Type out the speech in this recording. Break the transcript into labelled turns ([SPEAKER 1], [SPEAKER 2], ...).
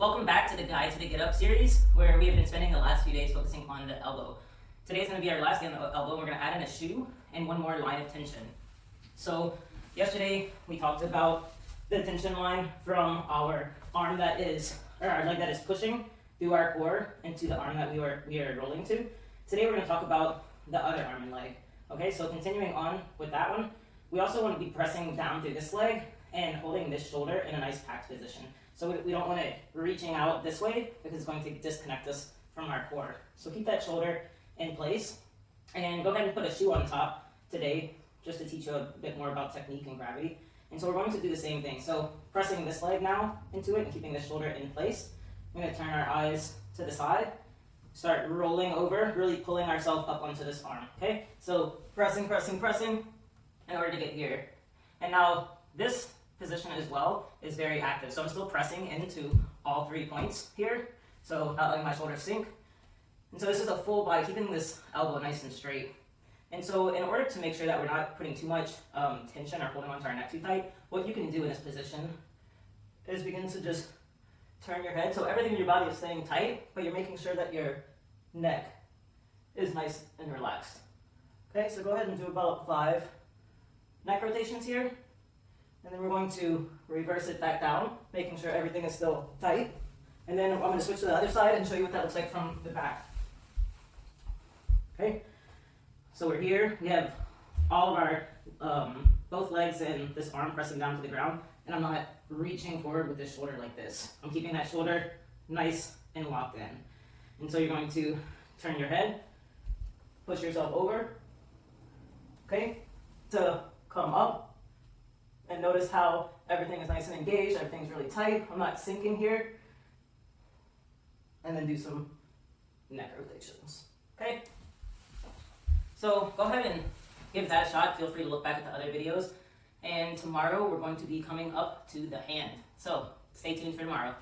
[SPEAKER 1] Welcome back to the Guide to the Get Up series, where we have been spending the last few days focusing on the elbow. Today's going to be our last day on the elbow. We're going to add in a shoe and one more line of tension. So yesterday we talked about the tension line from our arm that is, or our leg that is pushing through our core into the arm that we are rolling to. Today we're going to talk about the other arm and leg. Okay, so continuing on with that one, we also want to be pressing down through this leg and holding this shoulder in a nice packed position. So we don't want it reaching out this way because it's going to disconnect us from our core. So keep that shoulder in place and go ahead and put a shoe on top today just to teach you a bit more about technique and gravity. And so we're going to do the same thing. So pressing this leg now into it and keeping the shoulder in place. We're going to turn our eyes to the side, start rolling over, really pulling ourselves up onto this arm. Okay, so pressing in order to get here. And now this position as well is very active. So I'm still pressing into all 3 points here. So not letting my shoulders sink. And so this is a full body, keeping this elbow nice and straight. And so in order to make sure that we're not putting too much tension or holding onto our neck too tight, what you can do in this position is begin to just turn your head. So everything in your body is staying tight, but you're making sure that your neck is nice and relaxed. Okay, so go ahead and do about 5 neck rotations here. And then we're going to reverse it back down, making sure everything is still tight. And then I'm going to switch to the other side and show you what that looks like from the back. Okay, so we're here. We have all of our, both legs and this arm pressing down to the ground. And I'm not reaching forward with this shoulder like this. I'm keeping that shoulder nice and locked in. And so you're going to turn your head, push yourself over, okay, to come up. And notice how everything is nice and engaged, everything's really tight. I'm not sinking here. And then do some neck rotations. Okay? So go ahead and give that a shot. Feel free to look back at the other videos. And tomorrow we're going to be coming up to the hand. So stay tuned for tomorrow.